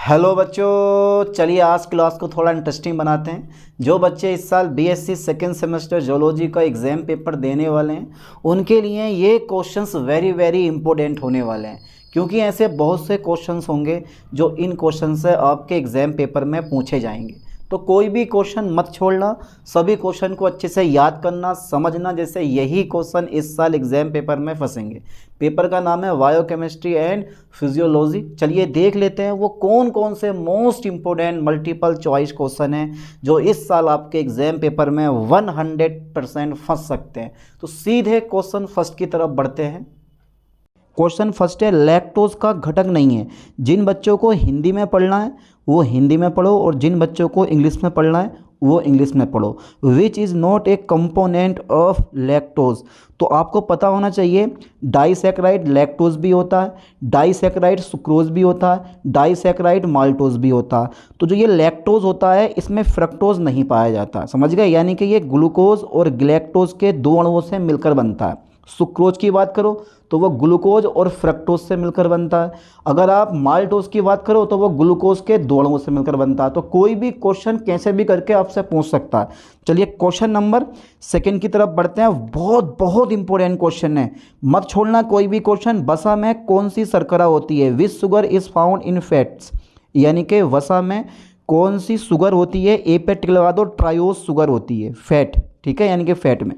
Hello बच्चों, चलिए आज क्लास को थोड़ा इंटरेस्टिंग बनाते हैं। जो बच्चे इस साल बीएससी सेकेंड सेमेस्टर जोलॉजी का एग्ज़ाम पेपर देने वाले हैं उनके लिए ये क्वेश्चंस वेरी वेरी इंपॉर्टेंट होने वाले हैं, क्योंकि ऐसे बहुत से क्वेश्चंस होंगे जो इन क्वेश्चन से आपके एग्ज़ाम पेपर में पूछे जाएंगे। तो कोई भी क्वेश्चन मत छोड़ना, सभी क्वेश्चन को अच्छे से याद करना, समझना, जैसे यही क्वेश्चन इस साल एग्ज़ाम पेपर में फंसेंगे। पेपर का नाम है बायोकेमिस्ट्री एंड फिजियोलॉजी। चलिए देख लेते हैं वो कौन कौन से most important multiple choice question हैं जो इस साल आपके एग्ज़ाम पेपर में 100% फंस सकते हैं। तो सीधे क्वेश्चन फर्स्ट की तरफ बढ़ते हैं। क्वेश्चन फर्स्ट है, लैक्टोज का घटक नहीं है। जिन बच्चों को हिंदी में पढ़ना है वो हिंदी में पढ़ो और जिन बच्चों को इंग्लिश में पढ़ना है वो इंग्लिश में पढ़ो। Which is not a component of lactose. तो आपको पता होना चाहिए डाइसैकेराइड लैक्टोज भी होता है, डाइसैकेराइड सुक्रोज भी होता है, डाइसैकेराइड माल्टोज भी होता है। तो जो ये लैक्टोज होता है इसमें फ्रक्टोज नहीं पाया जाता, समझ गए? यानी कि ये ग्लूकोज और ग्लैक्टोज के दो अणुओं से मिलकर बनता है। सुक्रोज की बात करो तो वो ग्लूकोज और फ्रक्टोज से मिलकर बनता है। अगर आप माल्टोज की बात करो तो वो ग्लूकोज के दो अणुओं से मिलकर बनता है। तो कोई भी क्वेश्चन कैसे भी करके आपसे पूछ सकता है। चलिए क्वेश्चन नंबर सेकंड की तरफ बढ़ते हैं। बहुत बहुत इंपॉर्टेंट क्वेश्चन है, मत छोड़ना कोई भी क्वेश्चन। वसा में कौन सी शर्करा होती है? Which sugar is found in fats. यानी कि वसा में कौन सी शुगर होती है? ए पे टिक लगा दो, ट्रायोज शुगर होती है, फैट, ठीक है, यानी कि फैट में।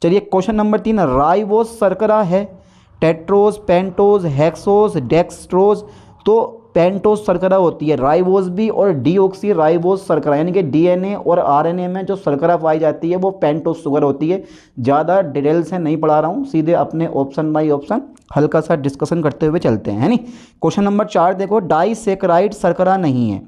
चलिए क्वेश्चन नंबर 3, राइबोज शर्करा है? Tetrose, pentose, hexose, dextrose. तो पेंटोज शर्करा होती है, राइबोज भी और डीऑक्सी राइबोज शर्करा, यानी कि डीएनए और आरएनए में जो शर्करा पाई जाती है वो पेंटोज शुगर होती है। ज़्यादा डिटेल से नहीं पढ़ा रहा हूँ, सीधे अपने ऑप्शन बाई ऑप्शन हल्का सा डिस्कशन करते हुए चलते हैं, है नी। क्वेश्चन नंबर 4 देखो, डाइसैकेराइड शर्करा नहीं है।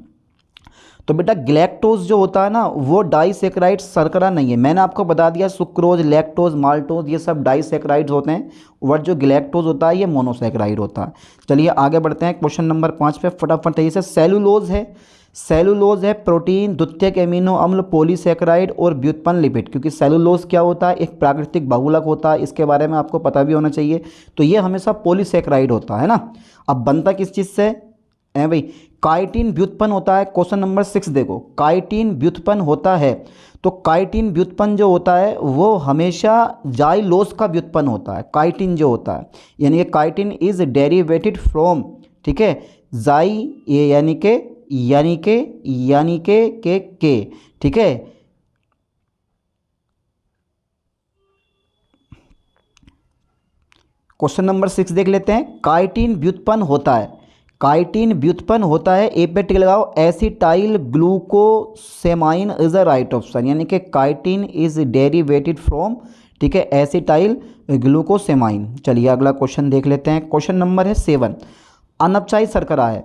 तो बेटा ग्लैक्टोज जो होता है ना वो डाइसैकेराइड शर्करा नहीं है। मैंने आपको बता दिया सुक्रोज, लैक्टोज, माल्टोज ये सब डाइसैकेराइड्स होते हैं, और जो ग्लैक्टोज होता है ये मोनोसैकेराइड होता है। चलिए आगे बढ़ते हैं क्वेश्चन नंबर 5 पे फटाफट तेजी से। सेलुलोज है? सेलुलोज है प्रोटीन, द्वितीयक एमिनो अम्ल, पॉलीसैकेराइड और व्युत्पन्न लिपिड। क्योंकि सेलुलोज क्या होता है? एक प्राकृतिक बहुलक होता है, इसके बारे में आपको पता भी होना चाहिए। तो ये हमेशा पॉलीसैकेराइड होता है ना। अब बनता किस चीज़ से है भाई? काइटिन व्युत्पन्न होता है। क्वेश्चन नंबर 6 देखो, काइटिन व्युत्पन्न होता है। तो काइटिन व्युत्पन्न जो होता है वो हमेशा जाइलोज का व्युत्पन्न होता है, काइटिन जो होता है, यानी कि काइटिन इज डेरिवेटेड फ्रॉम, ठीक है, जाई ये यानी के, ठीक है। क्वेश्चन नंबर 6 देख लेते हैं। काइटिन व्युत्पन्न होता है, काइटिन व्युत्पन्न होता है, ए पे टिक लगाओ, acetyl glucosamine is a right option, यानी कि काइटिन इज डेरिवेटेड फ्रॉम, ठीक है, एसिटाइल ग्लूकोसेमाइन। चलिए अगला क्वेश्चन देख लेते हैं। क्वेश्चन नंबर है 7, अनपचाई शर्करा है।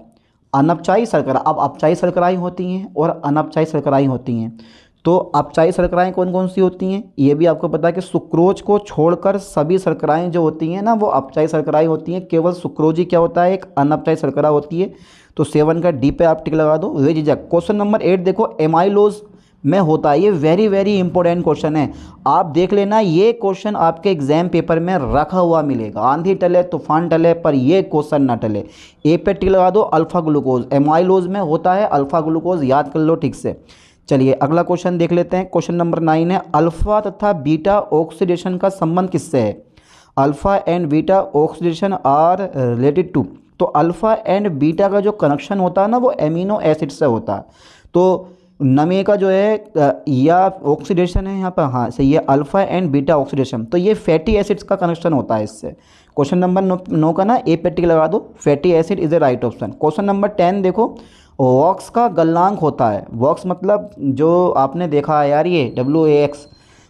अनपचाई शर्करा, अब अपचाई शर्कराएँ होती हैं और अनपचाई शर्कराएँ होती हैं। तो अपचाई शर्कराएँ कौन कौन सी होती हैं ये भी आपको पता है कि सुक्रोज को छोड़कर सभी शर्कराएँ जो होती हैं ना वो अपचाई शर्कराएँ होती हैं। केवल सुक्रोज ही क्या होता है? एक अनपचाई शर्करा होती है। तो 7 का डी पे आप टिक लगा दो, बेझिझक। क्वेश्चन नंबर 8 देखो, एमाइलोज में होता है। ये वेरी वेरी इंपॉर्टेंट क्वेश्चन है, आप देख लेना। ये क्वेश्चन आपके एग्जाम पेपर में रखा हुआ मिलेगा, आंधी टले तूफान टले पर ये क्वेश्चन ना टले। ए पे टिक लगा दो, अल्फा ग्लूकोज, एमाइलोज में होता है अल्फा ग्लूकोज, याद कर लो ठीक से। चलिए अगला क्वेश्चन देख लेते हैं। क्वेश्चन नंबर 9 है, अल्फा तथा बीटा ऑक्सीडेशन का संबंध किससे है? Alpha and beta oxidation are related to. तो अल्फा एंड बीटा का जो कनेक्शन होता है ना वो एमिनो एसिड से होता है। तो नमे का जो है या ऑक्सीडेशन है यहाँ पर, हाँ सही है, अल्फा एंड बीटा ऑक्सीडेशन, तो ये फैटी एसिड्स का कनेक्शन होता है इससे। क्वेश्चन नंबर 9 का ना ए पे टिक लगा दो, fatty acid is a right option. Question number 10 देखो, वॉक्स का गलनांक होता है। वॉक्स मतलब जो आपने देखा है यार, ये WAX,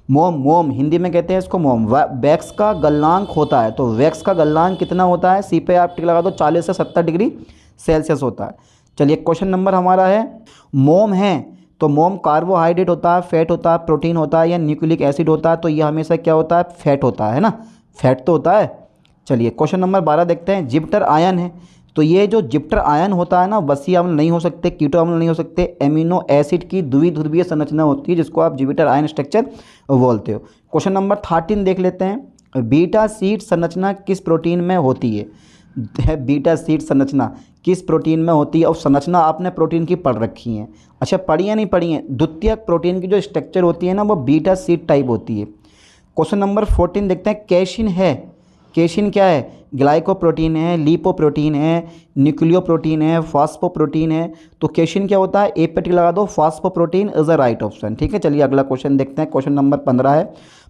मोम, मोम हिंदी में कहते हैं इसको मोम। वैक्स का गलनांक होता है। तो वैक्स का गलनांक कितना होता है? सी पे आप टिक लगा दो, 40 से 70 डिग्री सेल्सियस होता है। चलिए क्वेश्चन नंबर हमारा है, मोम है तो मोम कार्बोहाइड्रेट होता है, फैट होता है, प्रोटीन होता है या न्यूक्लिक एसिड होता है? तो ये हमेशा क्या होता है? फैट होता है ना, फैट तो होता है। चलिए क्वेश्चन नंबर 12 देखते हैं, जिप्टर आयन है। तो ये जो जिप्टर आयन होता है ना, वसीय अम्ल नहीं हो सकते, कीटो अम्ल नहीं हो सकते, एमिनो एसिड की द्विध्रुवीय संरचना होती है जिसको आप जिप्टर आयन स्ट्रक्चर बोलते हो। क्वेश्चन नंबर 13 देख लेते हैं, बीटा शीट संरचना किस प्रोटीन में होती है? बीटा शीट संरचना किस प्रोटीन में होती है, और संरचना आपने प्रोटीन की पढ़ रखी है। अच्छा, पढ़ी है नहीं पढ़ी है? द्वितीयक प्रोटीन की जो स्ट्रक्चर होती है ना, वो बीटा शीट टाइप होती है। क्वेश्चन नंबर 14 देखते हैं। कैसिन है, कैसिन क्या है? ग्लाइकोप्रोटीन है, लिपोप्रोटीन है, न्यूक्लियोप्रोटीन है, फॉस्फोप्रोटीन है। तो कैसिन क्या होता है? ए पे टिक लगा दो, फॉस्फोप्रोटीन इज अ राइट ऑप्शन। ठीक है, चलिए अगला क्वेश्चन देखते हैं। क्वेश्चन नंबर 15 है,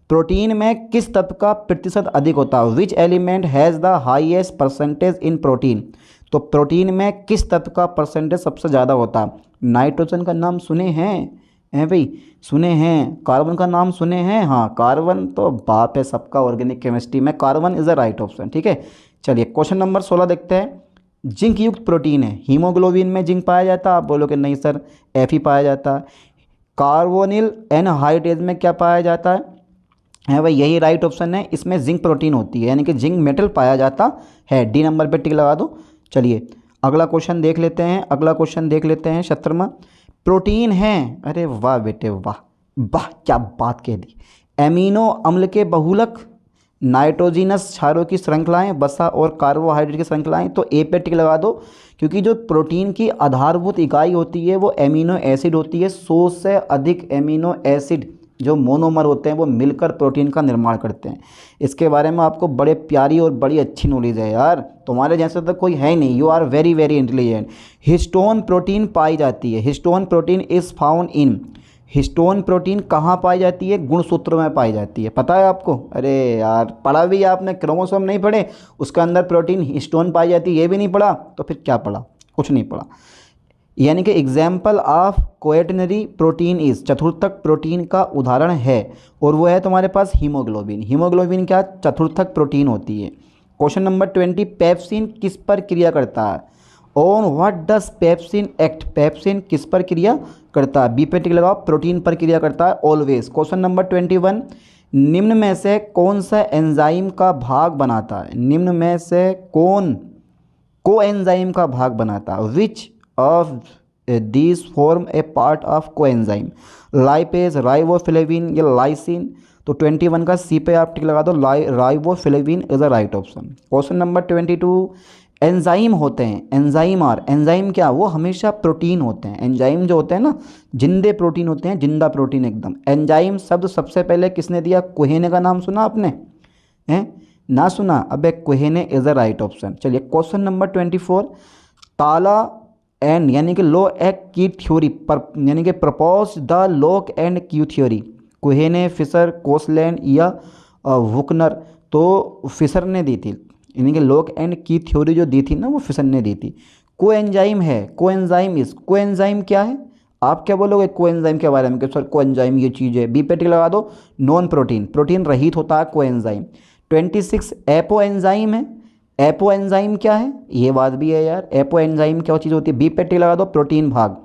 प्रोटीन में किस तत्व का प्रतिशत अधिक होता है? Which element has the highest percentage in protein? तो प्रोटीन में किस तत्व का परसेंटेज सबसे ज़्यादा होता है? नाइट्रोजन का नाम सुने हैं भाई? सुने हैं। कार्बन का नाम सुने हैं? हाँ, कार्बन तो बाप है सबका ऑर्गेनिक केमिस्ट्री में, carbon is the right option. ठीक है, चलिए क्वेश्चन नंबर 16 देखते हैं। जिंक युक्त प्रोटीन है, हीमोग्लोबिन में जिंक पाया जाता है? आप बोलोगे नहीं सर, एफ ही पाया जाता है। कार्बोनिल एनहाइड्रेज में क्या पाया जाता है भाई? यही राइट ऑप्शन है, इसमें जिंक प्रोटीन होती है, यानी कि जिंक मेटल पाया जाता है। डी नंबर पे टिक लगा दो। चलिए अगला क्वेश्चन देख लेते हैं। अगला क्वेश्चन देख लेते हैं 17वां। प्रोटीन है, अरे वाह बेटे वाह, वाह क्या बात कह दी। एमिनो अम्ल के बहुलक, नाइट्रोजिनस क्षारों की श्रृंखलाएं, वसा और कार्बोहाइड्रेट की श्रृंखलाएं। तो ए पे टिक लगा दो, क्योंकि जो प्रोटीन की आधारभूत इकाई होती है वो एमिनो एसिड होती है। 100 से अधिक एमिनो एसिड जो मोनोमर होते हैं वो मिलकर प्रोटीन का निर्माण करते हैं। इसके बारे में आपको बड़े प्यारी और बड़ी अच्छी नॉलेज है यार, तुम्हारे जैसे तो कोई है नहीं। You are very very intelligent. Histone protein पाई जाती है, histone protein is found in, histone protein कहाँ पाई जाती है? गुणसूत्र में पाई जाती है। पता है आपको? अरे यार पढ़ा भी आपने, क्रोमोसोम नहीं पढ़े, उसके अंदर प्रोटीन हिस्टोन पाई जाती है, ये भी नहीं पढ़ा तो फिर क्या पढ़ा? कुछ नहीं पढ़ा। यानी कि example of quaternary protein is, चतुर्थक प्रोटीन का उदाहरण है, और वो है तुम्हारे पास हीमोग्लोबिन। हीमोग्लोबिन क्या? चतुर्थक प्रोटीन होती है। क्वेश्चन नंबर 20, पेप्सिन किस पर क्रिया करता है? On what does pepsin act, pepsin किस पर क्रिया करता है? बी पे टिक लगाओ, प्रोटीन पर क्रिया करता है ऑलवेज। क्वेश्चन नंबर 21, निम्न में से कौन सा एंजाइम का भाग बनाता है? निम्न में से कौन को एंजाइम का भाग बनाता है? विच of these form a part of coenzyme? Lipase, riboflavin या लाइसिन? तो 21 का सी पे आप टिक लगा दो, riboflavin is a right option. Question number 22, enzyme होते हैं, एंजाइम आर, एंजाइम क्या? वो हमेशा प्रोटीन होते हैं। एंजाइम जो होते हैं ना, जिंदे प्रोटीन होते हैं, जिंदा प्रोटीन एकदम। एंजाइम शब्द सबसे पहले किसने दिया? कोहेने का नाम सुना आपने? हैं ना सुना? अबे कोहेने इज अ राइट ऑप्शन। चलिए क्वेश्चन नंबर 24, ताला एंड यानी कि लो एग की थ्योरी पर, यानी कि propose the lock and key theory? Kuhne, Fischer, Koshland या वुकनर? तो फिशर ने दी थी, यानी कि लॉक एंड की थ्योरी जो दी थी ना वो फिशर ने दी थी। कोएंजाइम है, कोएंजाइम इस, कोएंजाइम क्या है? आप क्या बोलोगे कोएंजाइम के बारे में कि सर कोएंजाइम ये चीज़ है? बी पे टिक लगा दो, नॉन प्रोटीन, प्रोटीन रहित होता है कोएंजाइम। 26, एपो एंजाइम है, एपो एंजाइम क्या है? ये बात भी है यार, एपो एंजाइम क्या चीज़ होती है? बी पे टिक लगा दो, प्रोटीन भाग।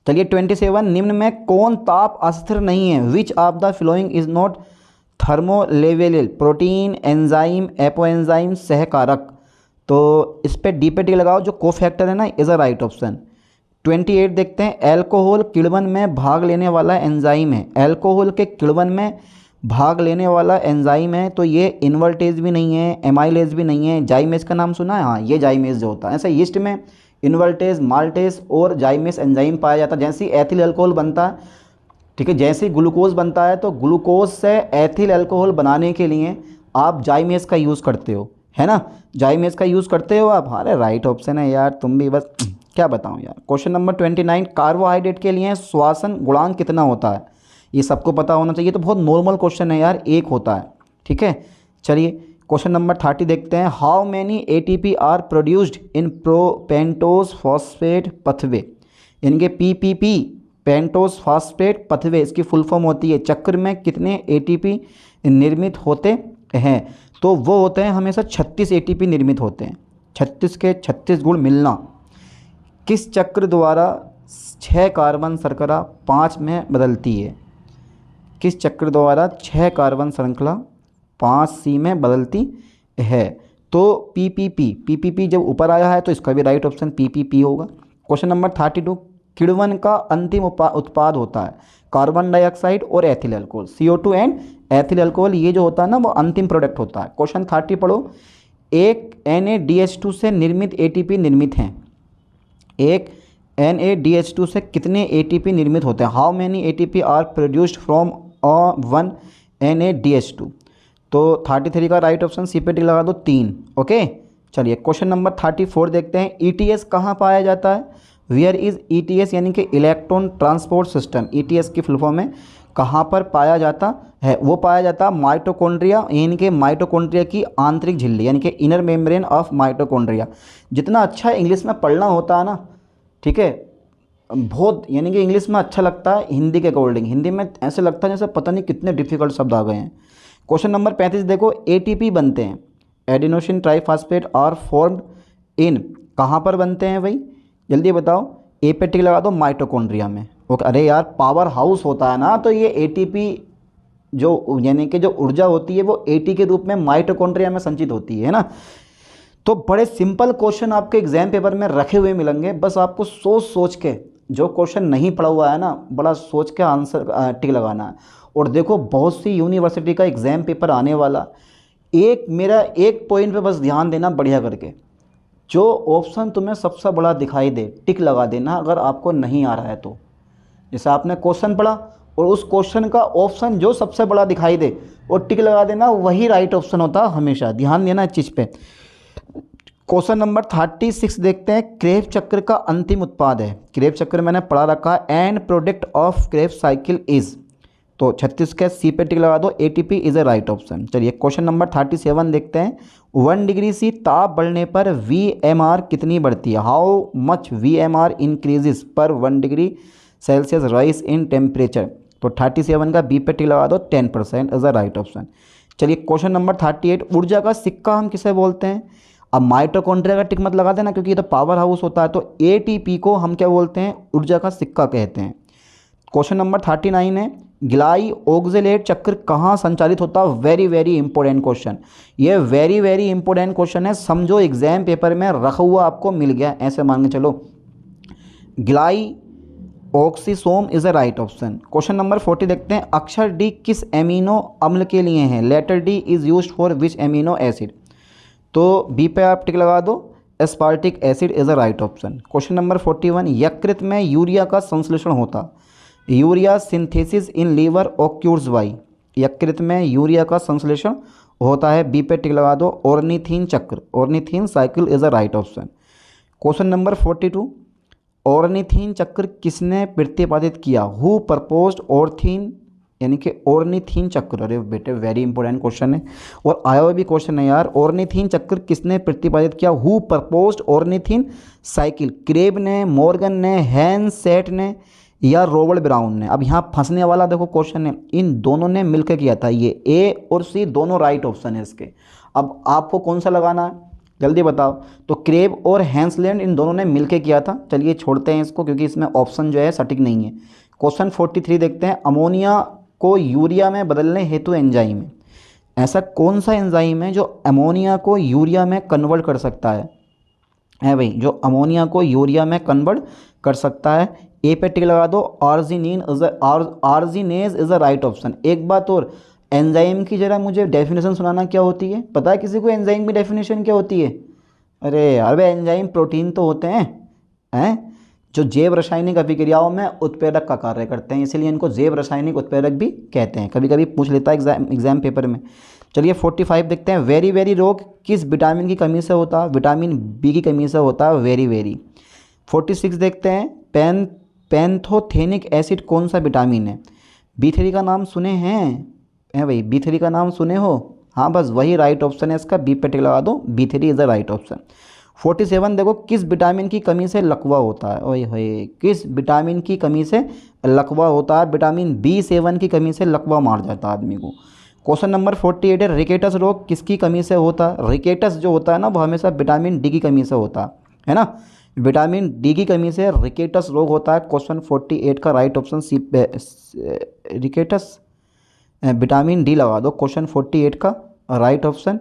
चलिए 27, निम्न में कौन ताप अस्थिर नहीं है? Which of the following is not thermolabile? Protein, enzyme, apoenzyme, सहकारक? तो इस पे डी पे टिक लगाओ, जो कोफैक्टर है ना इज अ राइट ऑप्शन। 28 देखते हैं, एल्कोहल किण्वन में भाग लेने वाला एंजाइम है, एल्कोहल के किण्वन में भाग लेने वाला एंजाइम है। तो ये इन्वर्टेज भी नहीं है, एमाइलेज भी नहीं है। जाइमेज का नाम सुना है? हाँ, ये जाइमेज जो होता है। ऐसे यीस्ट में इन्वर्टेज, माल्टेज और जाइमेज एंजाइम पाया जाता है। जैसे एथिल अल्कोहल बनता है, ठीक है, जैसे ग्लूकोज बनता है, तो ग्लूकोज से एथिल अल्कोहल बनाने के लिए आप जाइमेज का यूज़ करते हो, है ना? जाइमेज का यूज़ करते हो आप। अरे राइट ऑप्शन है यार, तुम भी बस क्या बताऊँ यार। क्वेश्चन नंबर 29, कार्बोहाइड्रेट के लिए श्वसन गुणांक कितना होता है? ये सबको पता होना चाहिए, तो बहुत नॉर्मल क्वेश्चन है यार, एक होता है। ठीक है, चलिए क्वेश्चन नंबर 30 देखते हैं। How many ATP are produced in pentose phosphate pathway? यानी कि पीपीपी, पेंटोस फॉस्फेट पथवे, इसकी फुल फॉर्म होती है। चक्र में कितने एटीपी निर्मित होते हैं? तो वो होते हैं हमेशा 36 एटीपी निर्मित होते हैं। 36 के 36 गुण मिलना। किस चक्र द्वारा 6 कार्बन शर्करा 5 में बदलती है? किस चक्र द्वारा 6 कार्बन श्रृंखला 5 सी में बदलती है? तो पीपीपी, पीपीपी जब ऊपर आया है तो इसका भी राइट ऑप्शन पीपीपी होगा। क्वेश्चन नंबर 32, किण्वन का अंतिम उत्पाद होता है कार्बन डाइऑक्साइड और ethyl alcohol, CO2 and ethyl alcohol. ये जो होता है ना वो अंतिम प्रोडक्ट होता है। क्वेश्चन 30 पढ़ो, एक NADH2 से निर्मित ATP निर्मित हैं, एक NADH2 से कितने ATP निर्मित होते हैं? How many ATP are produced from one NADH2? तो 33 का राइट ऑप्शन सी पे टिक लगा दो, 3। ओके, चलिए क्वेश्चन नंबर 34 देखते हैं। ETS कहाँ पाया जाता है? वेयर इज़ ETS यानी कि इलेक्ट्रॉन ट्रांसपोर्ट सिस्टम, ETS की फुल फॉर्म है, कहाँ पर पाया जाता है? वो पाया जाता माइटोकॉन्ड्रिया यानी कि माइटोकॉन्ड्रिया की आंतरिक झिल्ली यानी कि इनर मेम्ब्रेन ऑफ माइटोकॉन्ड्रिया। जितना अच्छा इंग्लिश में पढ़ना होता है ना, ठीक है, बहुत यानी कि इंग्लिश में अच्छा लगता है हिंदी के अकॉर्डिंग, हिंदी में ऐसे लगता है जैसे पता नहीं कितने डिफिकल्ट शब्द आ गए हैं। क्वेश्चन नंबर 35 देखो, ATP बनते हैं, adenosine triphosphate are formed in, कहाँ पर बनते हैं भाई? जल्दी बताओ। ए पे टिक लगा दो, माइटोकॉन्ड्रिया में। ओके, अरे यार पावर हाउस होता है ना, तो ये ATP जो यानी कि जो ऊर्जा होती है वो AT के रूप में माइटोकॉन्ड्रिया में संचित होती है ना। तो बड़े सिंपल क्वेश्चन आपके एग्जाम पेपर में रखे हुए मिलेंगे, बस आपको सोच सोच के, जो क्वेश्चन नहीं पढ़ा हुआ है ना, बड़ा सोच के आंसर टिक लगाना है। और देखो बहुत सी यूनिवर्सिटी का एग्ज़ाम पेपर आने वाला, मेरा एक पॉइंट पे बस ध्यान देना बढ़िया करके, जो ऑप्शन तुम्हें सबसे बड़ा दिखाई दे टिक लगा देना अगर आपको नहीं आ रहा है तो। जैसे आपने क्वेश्चन पढ़ा और उस क्वेश्चन का ऑप्शन जो सबसे बड़ा दिखाई दे और टिक लगा देना, वही राइट ऑप्शन होता है हमेशा, ध्यान देना इस चीज़ पे। क्वेश्चन नंबर 36 देखते हैं। क्रेब्स चक्र का अंतिम उत्पाद है, क्रेब्स चक्र मैंने पढ़ा रखा है, and product of Krebs cycle is, तो 36 के सी पे टिक लगा दो, ATP is a right option. चलिए क्वेश्चन नंबर 37 देखते हैं। 1 डिग्री सी ताप बढ़ने पर VMR कितनी बढ़ती है? हाउ मच VMR इंक्रीजेस पर 1 degree Celsius rise in temperature? तो 37 का बी पे टिक लगा दो, 10% इज अ राइट ऑप्शन। चलिए क्वेश्चन नंबर 38, ऊर्जा का सिक्का हम किसे बोलते हैं? अब माइटोकॉन्ड्रिया का टिक मत लगा देना क्योंकि ये तो पावर हाउस होता है, तो ATP को हम क्या बोलते हैं? ऊर्जा का सिक्का कहते हैं। क्वेश्चन नंबर 39 है, गिलाई ऑक्जेलेट चक्र कहाँ संचालित होता है? वेरी वेरी इंपॉर्टेंट क्वेश्चन, ये वेरी वेरी इंपॉर्टेंट क्वेश्चन है, समझो एग्जाम पेपर में रखा हुआ आपको मिल गया, ऐसे मान के चलो। Glyoxysome is a right option. Question number 40 देखते हैं। अक्षर D किस एमिनो अम्ल के लिए है? Letter D is used for which amino acid? तो बी पे आप टिक लगा दो, aspartic acid is a right option. Question number 41, यकृत में यूरिया का संश्लेषण होता, urea synthesis in liver occurs by, यकृत में यूरिया का संश्लेषण होता है, बी पे टिक लगा दो, ऑर्निथीन चक्र, ornithine cycle is a right option. Question number 42, ornithine चक्र किसने प्रतिपादित किया? हु प्रपोज्ड ऑर्थिन यानी कि ऑर्निथीन चक्र? अरे बेटे वेरी इंपॉर्टेंट क्वेश्चन है और आया हुआ भी क्वेश्चन है यार। ऑर्निथीन चक्र किसने प्रतिपादित किया? Who proposed ornithine cycle? Kreb ने, मॉर्गन ने, हैंसेट ने या रॉबर्ट ब्राउन ने? अब यहाँ फंसने वाला देखो क्वेश्चन है, इन दोनों ने मिलकर किया था, ये A और C दोनों राइट ऑप्शन है इसके। अब आपको कौन सा लगाना है जल्दी बताओ। तो क्रेब और हैंसलैंड इन दोनों ने मिलकर किया था। चलिए छोड़ते हैं इसको क्योंकि इसमें ऑप्शन जो है सटीक नहीं है। क्वेश्चन 43 देखते हैं। अमोनिया को यूरिया में बदलने हेतु एंजाइम है, ऐसा कौन सा एंजाइम है जो अमोनिया को यूरिया में कन्वर्ट कर सकता है भाई, जो अमोनिया को यूरिया में कन्वर्ट कर सकता है? ए पे टिक लगा दो, arginase is a right option. एक बात और, एंजाइम की जरा मुझे डेफिनेशन सुनाना, क्या होती है? पता है किसी को एंजाइम की डेफिनेशन क्या होती है? अरे यार भाई एंजाइम प्रोटीन तो होते हैं जो जैव रासायनिक अभिक्रियाओं में उत्प्रेरक का कार्य करते हैं, इसीलिए इनको जैव रासायनिक उत्प्रेरक भी कहते हैं, कभी कभी पूछ लेता है एग्जाम पेपर में। चलिए 45 देखते हैं। वेरी वेरी रोग किस विटामिन की कमी से होता है? विटामिन बी की कमी से होता है वेरी वेरी। 46 देखते हैं। पैंथोथेनिक एसिड कौन सा विटामिन है? B3 का नाम सुने हैं भाई, B3 का नाम सुने हो? हाँ बस वही राइट ऑप्शन है इसका, बी पे टिक लगा दो, B3 is the right option. 47 देखो, किस विटामिन की कमी से लकवा होता है? ओए होए, किस विटामिन की कमी से लकवा होता है? विटामिन B7 की कमी से लकवा मार जाता है आदमी को। क्वेश्चन नंबर 48 है। रिकेटस रोग किसकी कमी से होता है? रिकेटस जो होता है ना वो हमेशा विटामिन D की कमी से होता है ना, विटामिन D की कमी से रिकेटस रोग होता है। क्वेश्चन 48 का right option C, rickets vitamin D लगा दो, क्वेश्चन 48 का right option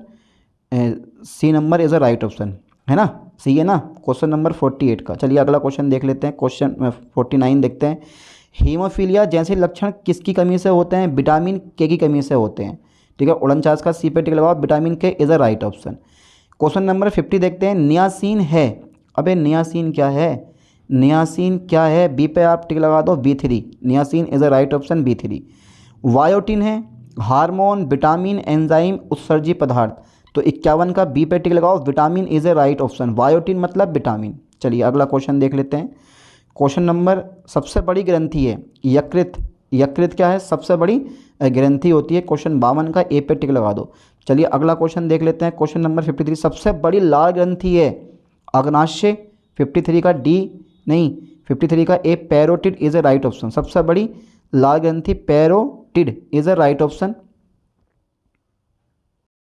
C number is a right option, है ना, सी है ना क्वेश्चन नंबर 48 का। चलिए अगला क्वेश्चन देख लेते हैं, क्वेश्चन 49 देखते हैं। हीमोफीलिया जैसे लक्षण किसकी कमी से होते हैं? विटामिन K की कमी से होते हैं, ठीक है। 49 का सी पे टिक लगाओ, vitamin K is a right option. Question number 50 देखते हैं। नियासिन है, अबे नियासिन क्या है, नियासिन क्या है, बी पे आप टिक लगा दो, B3, niacin is a right option, B3। Biotin है, हार्मोन, विटामिन, एंजाइम, उत्सर्जी पदार्थ, तो 51 का बी पे टिक लगाओ, vitamin is a right option, biotin मतलब विटामिन। चलिए अगला क्वेश्चन देख लेते हैं। क्वेश्चन नंबर, सबसे बड़ी ग्रंथि है यकृत, यकृत क्या है, सबसे बड़ी ग्रंथि होती है। क्वेश्चन 52 का ए पे टिक लगा दो। चलिए अगला क्वेश्चन देख लेते हैं। क्वेश्चन नंबर 53, सबसे बड़ी लाल ग्रंथि है अग्नाशय, 53 का डी नहीं, 53 का A, parotid is a right option, सबसे बड़ी लाल ग्रंथि parotid is a right option.